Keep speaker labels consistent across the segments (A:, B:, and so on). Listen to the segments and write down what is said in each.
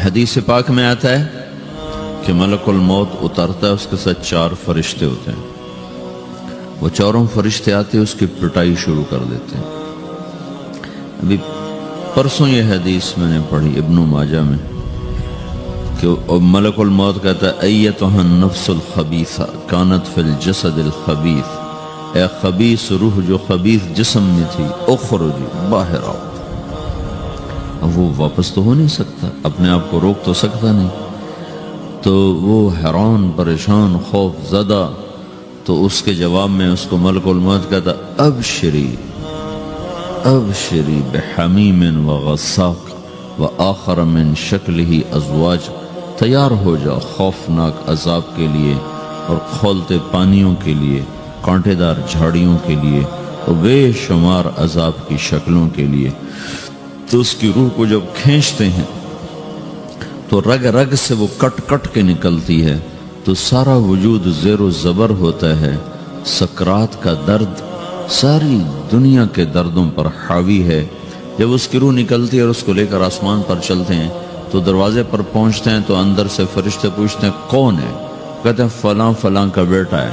A: حدیث پاک میں آتا ہے کہ ملک الموت اترتا ہے، اس کے ساتھ 4 فرشتے ہوتے ہیں. وہ چاروں فرشتے آتے ہیں، اس کی پٹائی شروع کر دیتے ہیں. ابھی پرسوں یہ حدیث میں نے پڑھی ابن ماجہ میں کہ ملک الموت کہتا ہے ایتھا النفس الخبیثہ کانت فی الجسد الخبیث، اے خبیث روح جو خبیث جسم میں تھی، اخرجی باہر آؤ. اب وہ واپس تو ہو نہیں سکتا، اپنے آپ کو روک تو سکتا نہیں، تو وہ حیران پریشان خوف زدہ. تو اس کے جواب میں اس کو ملک الموت کہتا ابشری ابشری بحمیم وغساق وآخر من شکلہ ازواج، تیار ہو جا خوفناک عذاب کے لیے اور کھولتے پانیوں کے لیے، کانٹے دار جھاڑیوں کے لیے اور بے شمار عذاب کی شکلوں کے لیے. تو اس کی روح کو جب کھینچتے ہیں تو رگ رگ سے وہ کٹ کٹ کے نکلتی ہے، تو سارا وجود زیر و زبر ہوتا ہے. سکرات کا درد ساری دنیا کے دردوں پر حاوی ہے. جب اس کی روح نکلتی ہے اور اس کو لے کر آسمان پر چلتے ہیں تو دروازے پر پہنچتے ہیں تو اندر سے فرشتے پوچھتے ہیں کون ہے؟ کہتے ہیں فلاں فلاں کا بیٹا ہے.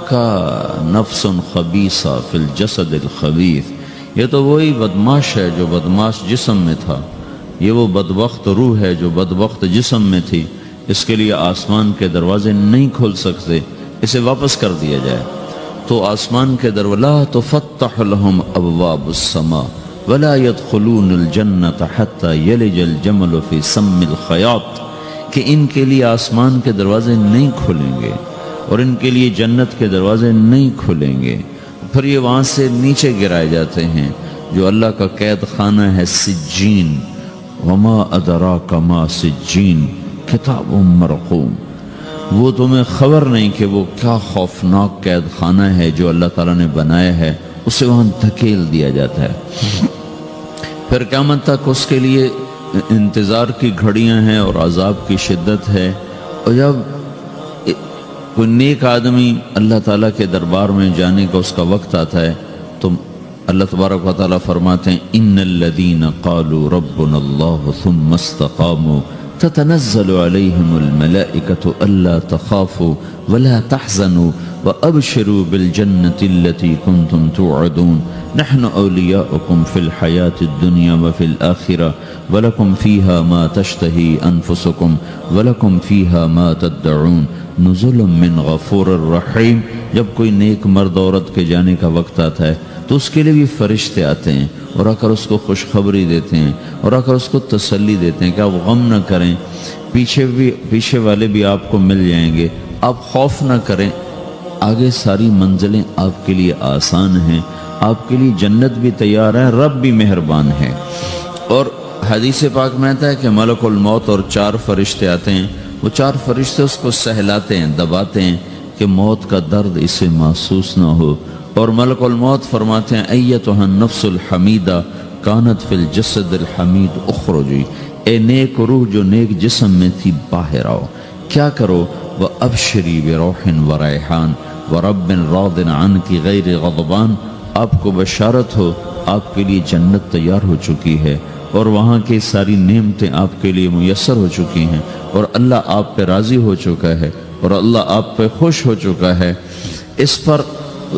A: کا نفس خبیثہ فی الجسد الخبیث، یہ تو وہی بدماش ہے جو بدماش جسم میں تھا، یہ وہ بدبخت روح ہے جو بدبخت جسم میں تھی. اس کے لیے آسمان کے دروازے نہیں کھول سکتے، اسے واپس کر دیا جائے. تو آسمان کے دروازے لا تفتح لهم ابواب السماء ولا يدخلون الجنة حتى يلج الجمل في سم الخياط، کہ ان کے لیے آسمان کے دروازے نہیں کھلیں گے اور ان کے لیے جنت کے دروازے نہیں کھلیں گے. پھر یہ وہاں سے نیچے گرائے جاتے ہیں جو اللہ کا قید خانہ ہے سجین. وما ادراک ما سجین کتاب مرقوم، وہ تمہیں خبر نہیں کہ وہ کیا خوفناک قید خانہ ہے جو اللہ تعالیٰ نے بنایا ہے، اسے وہاں دھکیل دیا جاتا ہے. پھر قیامت تک اس کے لیے انتظار کی گھڑیاں ہیں اور عذاب کی شدت ہے. اور جب کوئی نیک آدمی اللہ تعالیٰ کے دربار میں جانے کا اس کا وقت آتا ہے تو اللہ تبارک و تعالیٰ فرماتے ہیں ان الذین قالوا ربنا اللہ ثم استقاموا تتنزل علیہم الملائکۃ الا تخافوا ولا تحزنوا وابشروا بالجنۃ التي کنتم توعدون نحن اولیاؤکم فی الحیاۃ الدنیا وفی الآخرہ ولکم فیہا ما تشتہی انفسکم ولکم فیہا ما تدعون نزل من غفور الرحیم. جب کوئی نیک مرد عورت کے جانے کا وقت آتا ہے تو اس کے لیے بھی فرشتے آتے ہیں اور آ کر اس کو خوشخبری دیتے ہیں اور آ کر اس کو تسلی دیتے ہیں کہ آپ غم نہ کریں، پیچھے والے بھی آپ کو مل جائیں گے، آپ خوف نہ کریں، آگے ساری منزلیں آپ کے لیے آسان ہیں، آپ کے لیے جنت بھی تیار ہے، رب بھی مہربان ہے. اور حدیث پاک میں آتا ہے کہ ملک الموت اور 4 فرشتے آتے ہیں. وہ 4 فرشتے اس کو سہلاتے ہیں، دباتے ہیں کہ موت کا درد اسے محسوس نہ ہو. اور ملک الموت فرماتے ہیں ایتھا النفس الحمیدہ کانت فی الجسد الحمید اخرجی، اے نیک روح جو نیک جسم میں تھی باہر آؤ. کیا کرو؟ وابشری بروح وریحان ورب راض عنک غیر غضبان، آپ کو بشارت ہو آپ کے لیے جنت تیار ہو چکی ہے اور وہاں کی ساری نعمتیں آپ کے لیے میسر ہو چکی ہیں اور اللہ آپ پہ راضی ہو چکا ہے اور اللہ آپ پہ خوش ہو چکا ہے. اس پر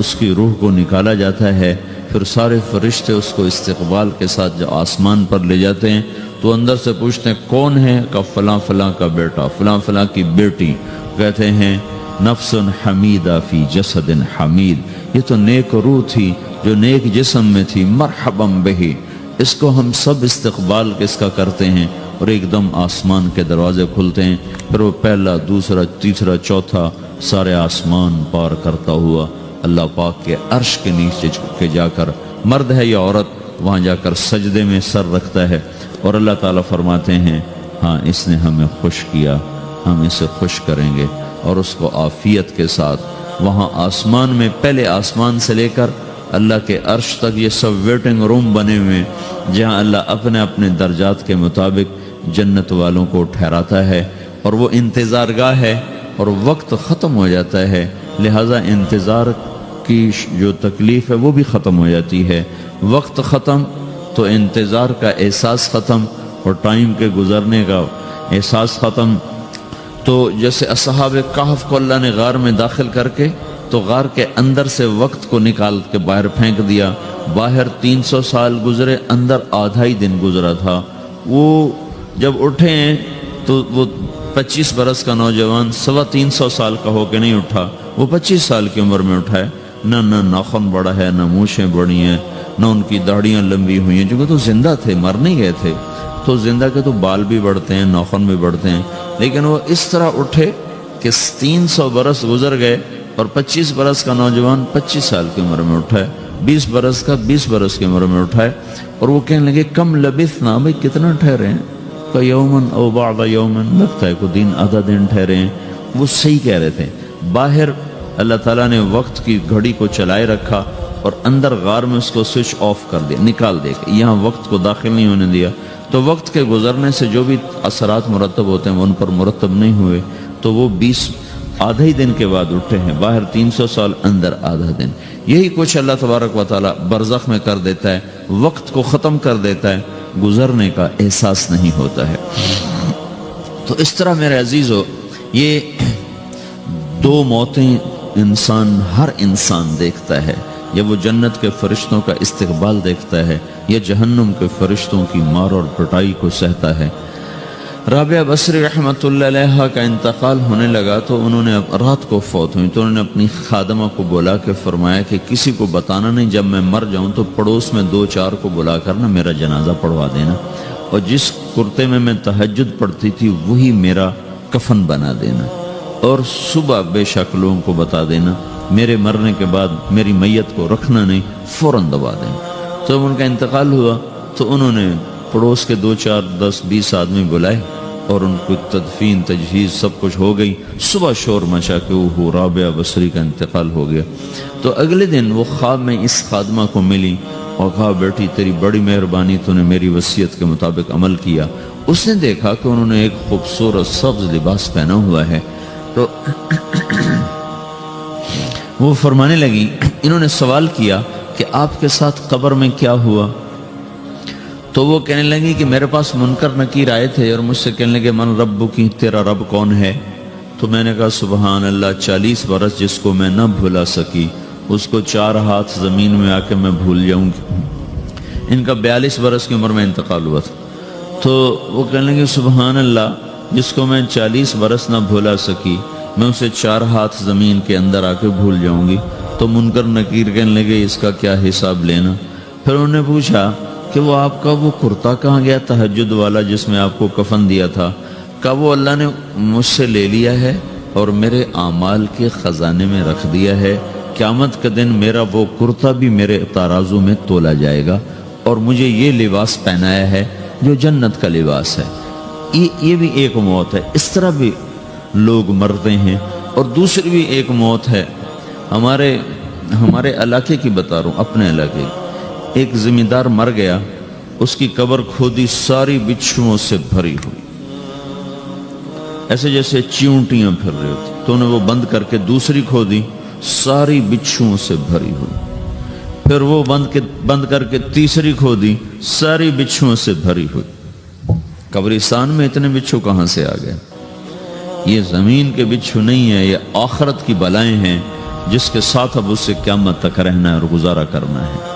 A: اس کی روح کو نکالا جاتا ہے. پھر سارے فرشتے اس کو استقبال کے ساتھ جو آسمان پر لے جاتے ہیں تو اندر سے پوچھتے ہیں کون ہے؟ کہ فلاں فلاں کا بیٹا، فلاں فلاں کی بیٹی. کہتے ہیں نفس حمیدہ فی جسد حمید، یہ تو نیک روح تھی جو نیک جسم میں تھی، مرحبا بہی. اس کو ہم سب استقبال کس کا کرتے ہیں اور ایک دم آسمان کے دروازے کھلتے ہیں. پھر وہ پہلا، دوسرا، تیسرا، چوتھا سارے آسمان پار کرتا ہوا اللہ پاک کے عرش کے نیچے کے جا کر، مرد ہے یا عورت، وہاں جا کر سجدے میں سر رکھتا ہے اور اللہ تعالیٰ فرماتے ہیں ہاں اس نے ہمیں خوش کیا، ہم اسے خوش کریں گے. اور اس کو عافیت کے ساتھ وہاں آسمان میں، پہلے آسمان سے لے کر اللہ کے عرش تک یہ سب ویٹنگ روم بنے ہوئے جہاں اللہ اپنے اپنے درجات کے مطابق جنت والوں کو ٹھہراتا ہے. اور وہ انتظار گاہ ہے اور وقت ختم ہو جاتا ہے، لہٰذا انتظار کی جو تکلیف ہے وہ بھی ختم ہو جاتی ہے. وقت ختم تو انتظار کا احساس ختم اور ٹائم کے گزرنے کا احساس ختم۔ تو جیسے اصحاب کہف کو اللہ نے غار میں داخل کر کے تو غار کے اندر سے وقت کو نکال کے باہر پھینک دیا، باہر 300 سال گزرے، اندر آدھا ہی دن گزرا تھا۔ وہ جب اٹھے ہیں تو وہ 25 برس کا نوجوان 325 سال کا ہو کے نہیں اٹھا، وہ 25 سال کی عمر میں اٹھا ہے، نہ ناخن بڑا ہے، نہ مونچھیں بڑی ہیں، نہ ان کی داڑیاں لمبی ہوئی ہیں، کیونکہ تو زندہ تھے، مر نہیں گئے تھے، تو زندہ کے تو بال بھی بڑھتے ہیں، ناخن بھی بڑھتے ہیں، لیکن وہ اس طرح اٹھے کہ 300 برس گزر گئے اور 25 برس کا نوجوان 25 سال کی عمر میں اٹھا ہے، 20 برس کا 20 برس کی عمر میں اٹھا ہے، اور وہ کہنے لگے کم لبثنا، بھئی کتنا ٹھہرے ہیں، کہ یومن او بعد یومن، لگتا ہے کوئی دن آدھا دن ٹھہرے ہیں۔ وہ صحیح کہہ رہے تھے۔ باہر اللہ تعالیٰ نے وقت کی گھڑی کو چلائے رکھا اور اندر غار میں اس کو سوئچ آف کر دیا، نکال دے کے، یہاں وقت کو داخل نہیں ہونے دیا، تو وقت کے گزرنے سے جو بھی اثرات مرتب ہوتے ہیں وہ ان پر مرتب نہیں ہوئے، تو وہ 20 آدھا ہی دن کے بعد اٹھے ہیں، باہر 300 سال، اندر آدھا دن۔ یہی کچھ اللہ تبارک و تعالیٰ برزخ میں کر دیتا ہے، وقت کو ختم کر دیتا ہے، گزرنے کا احساس نہیں ہوتا ہے۔ تو اس طرح میرے عزیزو، یہ دو موتیں ہر انسان دیکھتا ہے، یا وہ جنت کے فرشتوں کا استقبال دیکھتا ہے یا جہنم کے فرشتوں کی مار اور پٹائی کو سہتا ہے۔ رابعہ بصری رحمۃ اللہ علیہ کا انتقال ہونے لگا تو انہوں نے رات کو فوت ہوئی، تو انہوں نے اپنی خادمہ کو بلا کے فرمایا کہ کسی کو بتانا نہیں، جب میں مر جاؤں تو پڑوس میں 2-4 کو بلا کر نا میرا جنازہ پڑھوا دینا، اور جس کرتے میں تہجد پڑھتی تھی وہی میرا کفن بنا دینا، اور صبح بے شک لوگوں کو بتا دینا، میرے مرنے کے بعد میری میت کو رکھنا نہیں، فوراً دبا دینا۔ تو جب ان کا انتقال ہوا تو انہوں نے پڑوس کے 2-4-10-20 آدمی بلائے اور ان کو تدفین تجہیز سب کچھ ہو گئی۔ صبح شور مچا کہ وہ رابعہ بصری کا انتقال ہو گیا۔ تو اگلے دن وہ خواب میں اس خادمہ کو ملی اور کہا بیٹی تیری بڑی مہربانی، تو نے میری وصیت کے مطابق عمل کیا۔ اس نے دیکھا کہ انہوں نے ایک خوبصورت سبز لباس پہنا ہوا ہے، تو وہ فرمانے لگی، انہوں نے سوال کیا کہ آپ کے ساتھ قبر میں کیا ہوا؟ تو وہ کہنے لگی کہ میرے پاس منکر نکیر آئے تھے اور مجھ سے کہنے لگے من رب کی، تیرا رب کون ہے؟ تو میں نے کہا سبحان اللہ، 40 برس جس کو میں نہ بھلا سکی اس کو 4 ہاتھ زمین میں آ کے میں بھول جاؤں گی۔ ان کا 42 برس کی عمر میں انتقال ہوا تھا۔ تو وہ کہنے لگے سبحان اللہ، جس کو میں 40 برس نہ بھولا سکی میں اسے 4 ہاتھ زمین کے اندر آ کے بھول جاؤں گی۔ تو منکر نکیر کہنے لگے اس کا کیا حساب لینا؟ پھر انہوں نے پوچھا کہ وہ آپ کا وہ کرتا کہاں گیا تہجد والا جس میں آپ کو کفن دیا تھا؟ کہ وہ اللہ نے مجھ سے لے لیا ہے اور میرے اعمال کے خزانے میں رکھ دیا ہے، قیامت کے دن میرا وہ کرتا بھی میرے ترازو میں تولا جائے گا، اور مجھے یہ لباس پہنایا ہے جو جنت کا لباس ہے۔ یہ بھی ایک موت ہے۔ اس طرح بھی لوگ مرتے ہیں۔ اور دوسری بھی ایک موت ہے، ہمارے علاقے کی بتا رہا ہوں، اپنے علاقے کی۔ ایک زمیندار مر گیا، اس کی قبر کھودی، ساری بچھوؤں سے بھری ہوئی، ایسے جیسے چیونٹیاں پھر رہی ہوتی، تو انہیں وہ بند کر کے دوسری کھودی، ساری بچھوؤں سے بھری ہوئی، پھر وہ بند کر کے تیسری کھودی، ساری بچھوؤں سے بھری ہوئی۔ قبرستان میں اتنے بچھو کہاں سے آ گئے؟ یہ زمین کے بچھو نہیں ہے، یہ آخرت کی بلائیں ہیں جس کے ساتھ اب اس سے قیامت تک رہنا ہے اور گزارا کرنا ہے۔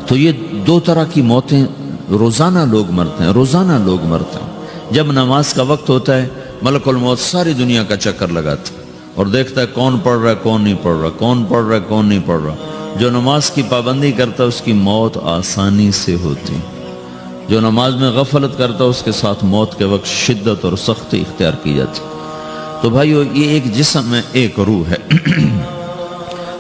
A: تو یہ 2 طرح کی موتیں روزانہ لوگ مرتے ہیں، روزانہ لوگ مرتے ہیں۔ جب نماز کا وقت ہوتا ہے ملک الموت ساری دنیا کا چکر لگاتا ہے اور دیکھتا ہے کون پڑھ رہا ہے کون نہیں پڑھ رہا، کون پڑھ رہا ہے کون نہیں پڑھ رہا۔ جو نماز کی پابندی کرتا ہے اس کی موت آسانی سے ہوتی، جو نماز میں غفلت کرتا ہے اس کے ساتھ موت کے وقت شدت اور سختی اختیار کی جاتی۔ تو بھائیو، یہ ایک جسم ہے، ایک روح ہے۔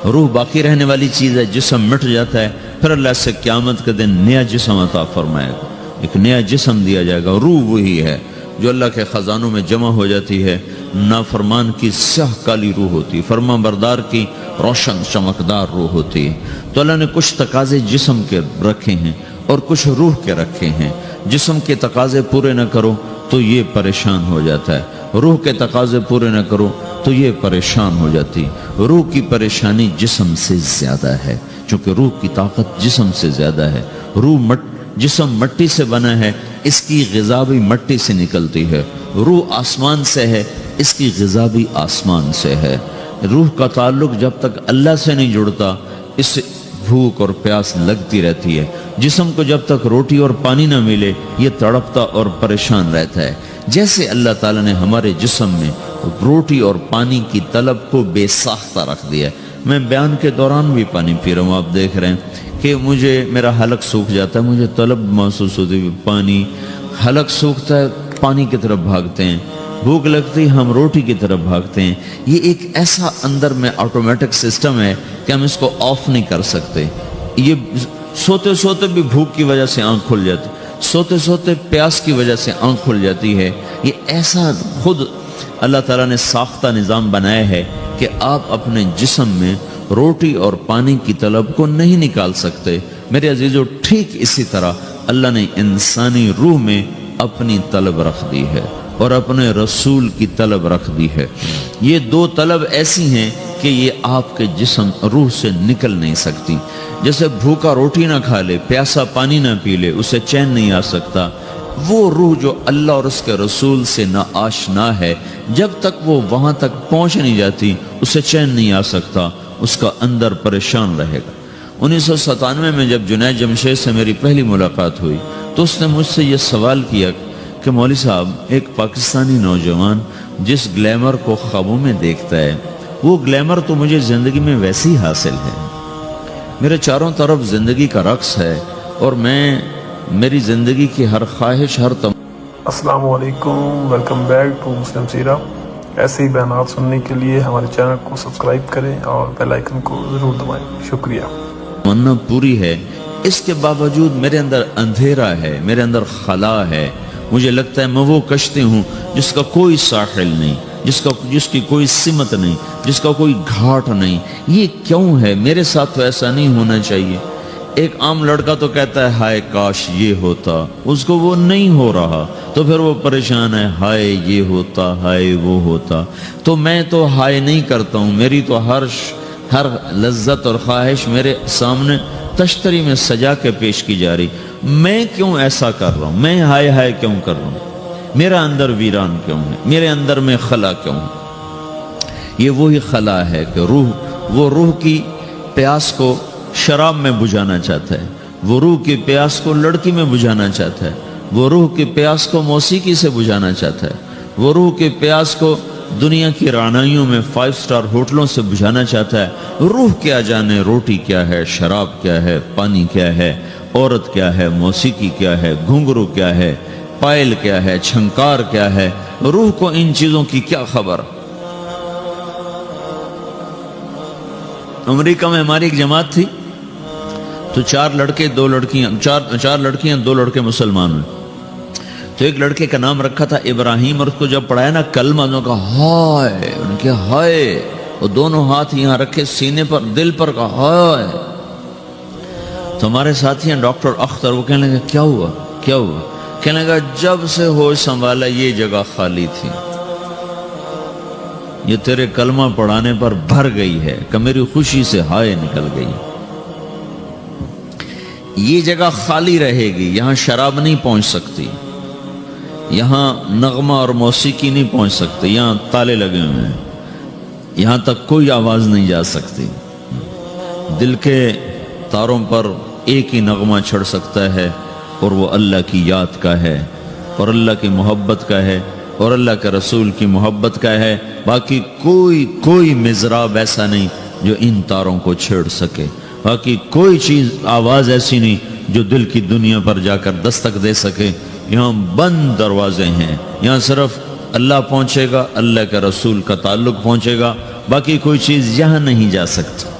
A: روح باقی رہنے والی چیز ہے، جسم مٹ جاتا ہے، پھر اللہ سے قیامت کے دن نیا جسم عطا فرمائے گا، ایک نیا جسم دیا جائے گا۔ روح وہی ہے جو اللہ کے خزانوں میں جمع ہو جاتی ہے۔ نافرمان کی سیاہ کالی روح ہوتی ہے، فرما بردار کی روشن چمکدار روح ہوتی ہے۔ تو اللہ نے کچھ تقاضے جسم کے رکھے ہیں اور کچھ روح کے رکھے ہیں۔ جسم کے تقاضے پورے نہ کرو تو یہ پریشان ہو جاتا ہے، روح کے تقاضے پورے نہ کرو تو یہ پریشان ہو جاتی۔ روح کی پریشانی جسم سے زیادہ ہے، چونکہ روح کی طاقت جسم سے زیادہ ہے۔ جسم مٹی سے بنا ہے، اس کی غذا بھی مٹی سے نکلتی ہے، روح آسمان سے ہے، اس کی غذا بھی آسمان سے ہے۔ روح کا تعلق جب تک اللہ سے نہیں جڑتا اس سے بھوک اور پیاس لگتی رہتی ہے۔ جسم کو جب تک روٹی اور پانی نہ ملے یہ تڑپتا اور پریشان رہتا ہے۔ جیسے اللہ تعالیٰ نے ہمارے جسم میں روٹی اور پانی کی طلب کو بے ساختہ رکھ دیا ہے۔ میں بیان کے دوران بھی پانی پی رہا ہوں، آپ دیکھ رہے ہیں کہ میرا حلق سوکھ جاتا ہے، مجھے طلب محسوس ہوتی ہے پانی، حلق سوکھتا ہے پانی کی طرف بھاگتے ہیں، بھوک لگتی ہم روٹی کی طرف بھاگتے ہیں۔ یہ ایک ایسا اندر میں آٹومیٹک سسٹم ہے کہ ہم اس کو آف نہیں کر سکتے۔ یہ سوتے سوتے بھی بھوک کی وجہ سے آنکھ کھل جاتی، سوتے سوتے پیاس کی وجہ سے آنکھ کھل جاتی ہے۔ یہ ایسا خود اللہ تعالیٰ نے ساختہ نظام بنایا ہے کہ آپ اپنے جسم میں روٹی اور پانی کی طلب کو نہیں نکال سکتے۔ میرے عزیزو، ٹھیک اسی طرح اللہ نے انسانی روح میں اپنی طلب رکھ دی ہے اور اپنے رسول کی طلب رکھ دی ہے۔ یہ دو طلب ایسی ہیں کہ یہ آپ کے جسم روح سے نکل نہیں سکتی۔ جیسے بھوکا روٹی نہ کھا لے، پیاسا پانی نہ پی لے، اسے چین نہیں آ سکتا۔ وہ روح جو اللہ اور اس کے رسول سے نا آشنا ہے، جب تک وہ وہاں تک پہنچ نہیں جاتی اسے چین نہیں آ سکتا، اس کا اندر پریشان رہے گا۔ 1997 میں جب جنید جمشید سے میری پہلی ملاقات ہوئی تو اس نے مجھ سے یہ سوال کیا کہ مولوی صاحب، ایک پاکستانی نوجوان جس گلیمر کو خوابوں میں دیکھتا ہے وہ گلیمر تو مجھے زندگی میں ویسے ہی حاصل ہے، میرے چاروں طرف زندگی کا رقص ہے اور میری زندگی کی ہر خواہش
B: السلام علیکم، ویلکم بیک ٹو مسلم سیرہ۔ ایسے ہی بیانات سننے کے لیے ہمارے چینل کو سبسکرائب کریں اور بیل آئیکن کو ضرور دبائیں۔ شکریہ۔
A: تمنا پوری ہے، اس کے باوجود میرے اندر اندھیرا ہے، میرے اندر خلا ہے۔ مجھے لگتا ہے میں وہ کشتی ہوں جس کا کوئی ساحل نہیں، جس کی کوئی سمت نہیں، جس کا کوئی گھاٹ نہیں۔ یہ کیوں ہے؟ میرے ساتھ تو ایسا نہیں ہونا چاہیے۔ ایک عام لڑکا تو کہتا ہے ہائے کاش یہ ہوتا، اس کو وہ نہیں ہو رہا تو پھر وہ پریشان ہے، ہائے یہ ہوتا، ہائے وہ ہوتا۔ تو میں تو ہائے نہیں کرتا ہوں، میری تو ہر لذت اور خواہش میرے سامنے تشتری میں سجا کے پیش کی جا رہی۔ میں کیوں ایسا کر رہا ہوں؟ میں ہائے ہائے کیوں کر رہا ہوں؟ میرا اندر ویران کیوں ہے؟ میرے اندر میں خلا کیوں ہے؟ یہ وہی خلا ہے کہ وہ روح کی پیاس کو شراب میں بجھانا چاہتا ہے، وہ روح کی پیاس کو لڑکی میں بجھانا چاہتا ہے، وہ روح کی پیاس کو موسیقی سے بجھانا چاہتا ہے، وہ روح کی پیاس کو دنیا کی رعنائیوں میں 5 سٹار ہوٹلوں سے بجھانا چاہتا ہے۔ روح کیا جانے روٹی کیا ہے، شراب کیا ہے، پانی کیا ہے، عورت کیا ہے، موسیقی کیا ہے، گھنگرو کیا ہے، پائل کیا ہے، چھنکار کیا ہے۔ روح کو ان چیزوں کی کیا خبر؟ امریکہ میں ہماری ایک جماعت تھی تو 4 لڑکے 2 لڑکیاں، 4 لڑکیاں 2 لڑکے مسلمان ہوئے۔ تو ایک لڑکے کا نام رکھا تھا ابراہیم، اور اس کو جب پڑھایا نا کلمہ، انہوں نے کہا ہائے، انہوں نے کہا ہائے، اور دونوں ہاتھ یہاں رکھے سینے پر، دل پر، کہا ہائے۔ تو ہمارے ساتھی ہیں ڈاکٹر اختر، وہ کہنے لگا کیا ہوا کیا ہوا؟ کہنے لگا جب سے ہوش سنبھالا یہ جگہ خالی تھی، یہ تیرے کلمہ پڑھانے پر بھر گئی ہے کہ میری خوشی سے ہائے نکل گئی۔ یہ جگہ خالی رہے گی، یہاں شراب نہیں پہنچ سکتی، یہاں نغمہ اور موسیقی نہیں پہنچ سکتی، یہاں تالے لگے ہوئے ہیں، یہاں تک کوئی آواز نہیں جا سکتی۔ دل کے تاروں پر ایک ہی نغمہ چڑھ سکتا ہے اور وہ اللہ کی یاد کا ہے اور اللہ کی محبت کا ہے اور اللہ کے رسول کی محبت کا ہے۔ باقی کوئی مضراب ایسا نہیں جو ان تاروں کو چھیڑ سکے، باقی کوئی چیز آواز ایسی نہیں جو دل کی دنیا پر جا کر دستک دے سکے۔ یہاں بند دروازے ہیں، یہاں صرف اللہ پہنچے گا، اللہ کے رسول کا تعلق پہنچے گا، باقی کوئی چیز یہاں نہیں جا سکتی۔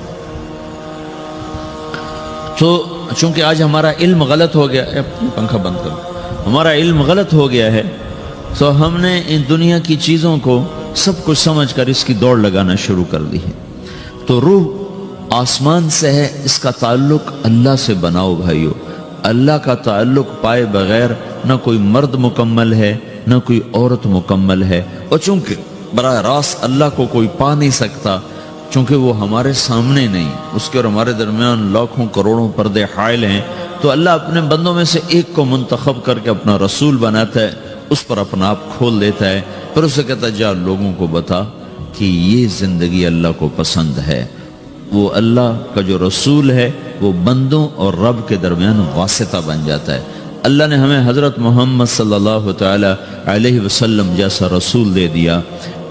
A: تو چونکہ آج ہمارا علم غلط ہو گیا، پنکھا بند کرو، ہمارا علم غلط ہو گیا ہے، تو ہم نے ان دنیا کی چیزوں کو سب کچھ سمجھ کر اس کی دوڑ لگانا شروع کر دی ہے۔ تو روح آسمان سے ہے، اس کا تعلق اللہ سے بناؤ بھائیو۔ اللہ کا تعلق پائے بغیر نہ کوئی مرد مکمل ہے نہ کوئی عورت مکمل ہے، اور چونکہ براہ راست اللہ کو کوئی پا نہیں سکتا، چونکہ وہ ہمارے سامنے نہیں، اس کے اور ہمارے درمیان لاکھوں کروڑوں پردے حائل ہیں، تو اللہ اپنے بندوں میں سے ایک کو منتخب کر کے اپنا رسول بناتا ہے، اس پر اپنا آپ کھول دیتا ہے، پھر اسے کہتا ہے جا لوگوں کو بتا کہ یہ زندگی اللہ کو پسند ہے۔ وہ اللہ کا جو رسول ہے وہ بندوں اور رب کے درمیان واسطہ بن جاتا ہے۔ اللہ نے ہمیں حضرت محمد صلی اللہ تعالی علیہ وسلم جیسا رسول دے دیا۔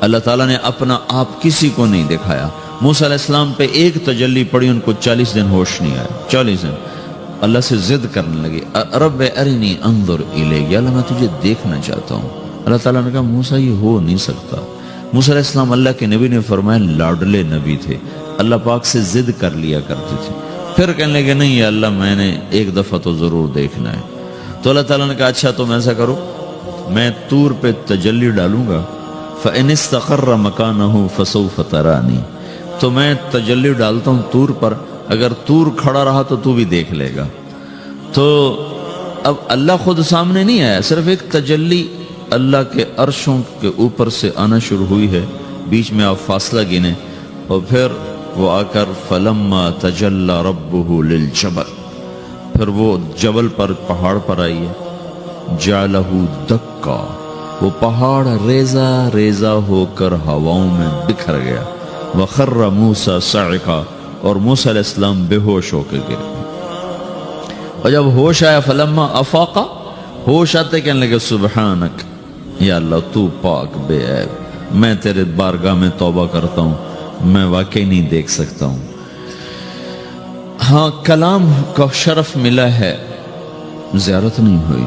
A: اللہ تعالیٰ نے اپنا آپ کسی کو نہیں دکھایا۔ موسیٰ علیہ السلام پہ ایک تجلی پڑی، ان کو 40 دن ہوش نہیں آیا، 40 دن اللہ سے ضد کرنے لگے، رب ارنی انظر الیک، یا اللہ میں تجھے دیکھنا چاہتا ہوں۔ اللہ تعالیٰ نے کہا موسیٰ یہ ہو نہیں سکتا۔ موسیٰ علیہ السلام اللہ کے نبی نے فرمایا لاڈلے نبی تھے، اللہ پاک سے ضد کر لیا کرتے تھے، پھر کہنے لگے نہیں یا اللہ میں نے ایک دفعہ تو ضرور دیکھنا ہے۔ تو اللہ تعالیٰ نے کہا اچھا تم ایسا کرو، میں طور پہ تجلی ڈالوں گا، فَإِنِ اسْتَقَرَّ مَكَانَهُ فَسَوْفَ تَرَانِي، تو میں تجلی ڈالتا ہوں طور پر، اگر طور کھڑا رہا تو تو بھی دیکھ لے گا۔ تو اب اللہ خود سامنے نہیں آیا، صرف ایک تجلی اللہ کے عرشوں کے اوپر سے آنا شروع ہوئی ہے، بیچ میں آپ فاصلہ گنے، اور پھر وہ آ کر فَلَمَّا تَجَلَّى رَبُّهُ لِلْجَبَلِ، پھر وہ جبل پر پہاڑ پر آئی ہے، جَعَلَهُ دَكَّا، وہ پہاڑ ریزہ ریزہ ہو کر ہواؤں میں بکھر گیا، وَخَرَّ مُوسَى صَعِقًا، اور موسیٰ علیہ السلام بے ہوش ہو کے گرے۔ اور جب ہوش آیا فلما افاقا، ہوش آتے کہنے لگے سبحانک، یا اللہ تو پاک بے عیب، میں تیرے بارگاہ میں توبہ کرتا ہوں، میں واقعی نہیں دیکھ سکتا ہوں۔ ہاں کلام کا شرف ملا ہے، زیارت نہیں ہوئی۔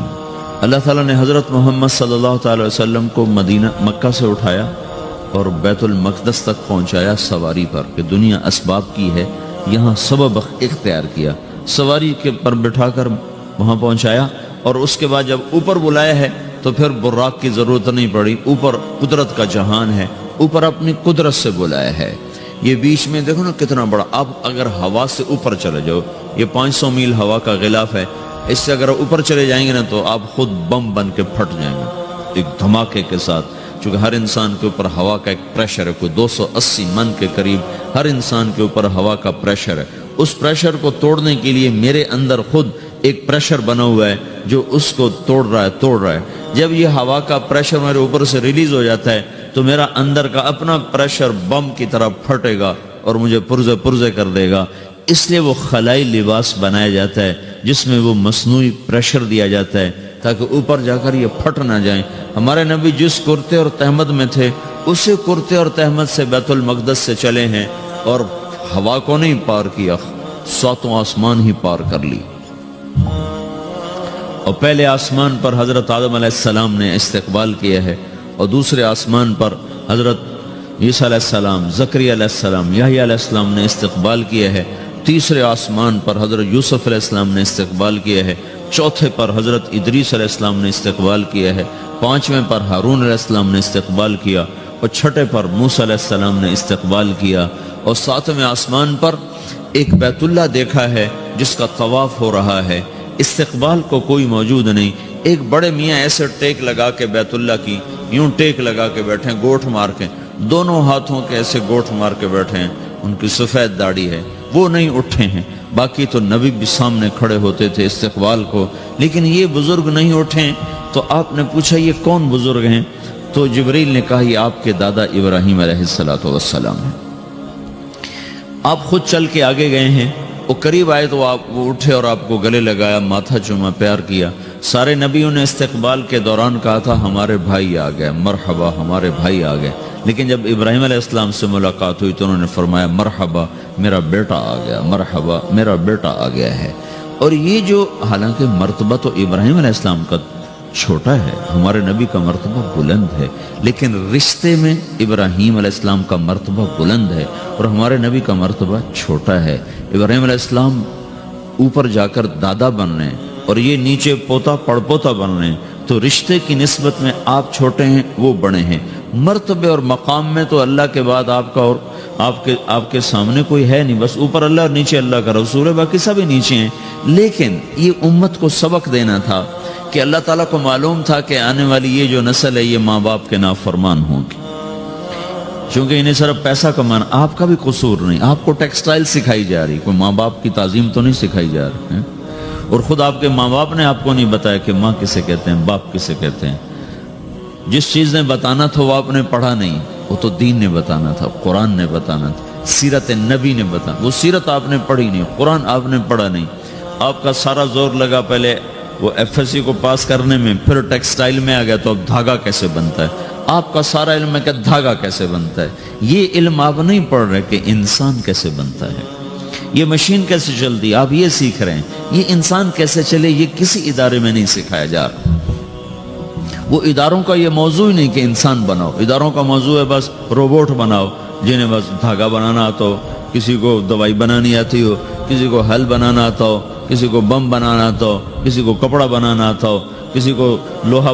A: اللہ تعالیٰ نے حضرت محمد صلی اللہ تعالی وسلم کو مدینہ مکہ سے اٹھایا اور بیت المقدس تک پہنچایا سواری پر، کہ دنیا اسباب کی ہے، یہاں سبب اختیار کیا، سواری کے پر بٹھا کر وہاں پہنچایا، اور اس کے بعد جب اوپر بلایا ہے تو پھر براق کی ضرورت نہیں پڑی، اوپر قدرت کا جہان ہے، اوپر اپنی قدرت سے بلایا ہے۔ یہ بیچ میں دیکھو نا کتنا بڑا، اب اگر ہوا سے اوپر چلے جاؤ، یہ 500 میل ہوا کا غلاف ہے، اس سے اگر اوپر چلے جائیں گے نا تو آپ خود بم بن کے پھٹ جائیں گے ایک دھماکے کے ساتھ، چونکہ ہر انسان کے اوپر ہوا کا ایک پریشر ہے، کوئی 280 من کے قریب ہر انسان کے اوپر ہوا کا پریشر ہے۔ اس پریشر کو توڑنے کے لیے میرے اندر خود ایک پریشر بنا ہوا ہے جو اس کو توڑ رہا ہے۔ جب یہ ہوا کا پریشر میرے اوپر سے ریلیز ہو جاتا ہے تو میرا اندر کا اپنا پریشر بم کی طرح پھٹے گا اور مجھے پرزے کر دے گا۔ اس لیے وہ خلائی لباس بنایا جاتا ہے جس میں وہ مصنوعی پریشر دیا جاتا ہے تاکہ اوپر جا کر یہ پھٹ نہ جائیں۔ ہمارے نبی جس کرتے اور تہمد میں تھے اسی کرتے اور تہمد سے بیت المقدس سے چلے ہیں، اور ہوا کو نہیں پار کیا، 7 آسمان ہی پار کر لی۔ اور پہلے آسمان پر حضرت آدم علیہ السلام نے استقبال کیا ہے، اور دوسرے آسمان پر حضرت عیسیٰ علیہ السلام، زکریا علیہ السلام، یحییٰ علیہ السلام نے استقبال کیا ہے، تیسرے آسمان پر حضرت یوسف علیہ السلام نے استقبال کیا ہے، چوتھے پر حضرت ادریس علیہ السلام نے استقبال کیا ہے، 5ویں پر ہارون علیہ السلام نے استقبال کیا، اور 6 پر موسیٰ علیہ السلام نے استقبال کیا، اور 7ویں آسمان پر ایک بیت اللہ دیکھا ہے جس کا طواف ہو رہا ہے۔ استقبال کو کوئی موجود نہیں، ایک بڑے میاں ایسے ٹیک لگا کے بیت اللہ کی یوں ٹیک لگا کے بیٹھے ہیں، گوٹھ مار کے، دونوں ہاتھوں کے ایسے گوٹھ مار کے بیٹھے ہیں، ان کی سفید داڑھی ہے، وہ نہیں اٹھے ہیں۔ باقی تو نبی بھی سامنے کھڑے ہوتے تھے استقبال کو، لیکن یہ بزرگ نہیں اٹھے۔ تو آپ نے پوچھا یہ کون بزرگ ہیں؟ تو جبریل نے کہا یہ آپ کے دادا ابراہیم علیہ السلام ہیں۔ آپ خود چل کے آگے گئے ہیں، وہ قریب آئے تو وہ اٹھے اور آپ کو گلے لگایا، ماتھا چوما، پیار کیا۔ سارے نبیوں نے استقبال کے دوران کہا تھا ہمارے بھائی آ گئے، مرحبا ہمارے بھائی آ گئے، لیکن جب ابراہیم علیہ السلام سے ملاقات ہوئی تو انہوں نے فرمایا مرحبا میرا بیٹا آ گیا، مرحبا میرا بیٹا آ گیا ہے۔ اور یہ جو حالانکہ مرتبہ تو ابراہیم علیہ السلام کا چھوٹا ہے، ہمارے نبی کا مرتبہ بلند ہے، لیکن رشتے میں ابراہیم علیہ السلام کا مرتبہ بلند ہے اور ہمارے نبی کا مرتبہ چھوٹا ہے۔ ابراہیم علیہ السلام اوپر جا کر دادا بن رہے ہیں اور یہ نیچے پوتا پڑپوتا بن رہے ہیں، تو رشتے کی نسبت میں آپ چھوٹے ہیں وہ بڑے ہیں، مرتبے اور مقام میں تو اللہ کے بعد آپ کا اور آپ کے سامنے کوئی ہے نہیں، بس اوپر اللہ اور نیچے اللہ کا رسول ہے، باقی سبھی نیچے ہیں۔ لیکن یہ امت کو سبق دینا تھا کہ اللہ تعالیٰ کو معلوم تھا کہ آنے والی یہ جو نسل ہے یہ ماں باپ کے نافرمان ہوں گی، چونکہ انہیں صرف پیسہ کمانا، آپ کا بھی قصور نہیں، آپ کو ٹیکسٹائل سکھائی جا رہی، کوئی ماں باپ کی تعظیم تو نہیں سکھائی جا رہی ہے؟ اور خود آپ کے ماں باپ نے آپ کو نہیں بتایا کہ ماں کسے کہتے ہیں، باپ کسے کہتے ہیں۔ جس چیز نے بتانا تھا وہ آپ نے پڑھا نہیں، وہ تو دین نے بتانا تھا، قرآن نے بتانا تھا، سیرت نبی نے بتانا، وہ سیرت آپ نے پڑھی نہیں، قرآن آپ نے پڑھا نہیں۔ آپ کا سارا زور لگا پہلے وہ ایف ایس سی کو پاس کرنے میں، پھر ٹیکسٹائل میں آ گیا تو اب دھاگا کیسے بنتا ہے، آپ کا سارا علم ہے کہ دھاگا کیسے بنتا ہے۔ یہ علم آپ نہیں پڑھ رہے کہ انسان کیسے بنتا ہے، یہ مشین کیسے چلتی ہے، آپ یہ سیکھ رہے ہیں۔ یہ انسان کیسے چلے یہ کسی ادارے میں نہیں سکھایا جا رہا۔ وہ اداروں کا یہ موضوع ہی نہیں کہ انسان بناؤ، اداروں کا موضوع ہے بس روبوٹ بناؤ جنہیں بس دھاگا بنانا آتا ہو، کسی کو دوائی بنانی آتی ہو، کسی کو حل بنانا آتا ہو، کسی کو بم بنانا آتا ہو، کسی کو کپڑا بنانا آتا ہو، کسی کو لوہا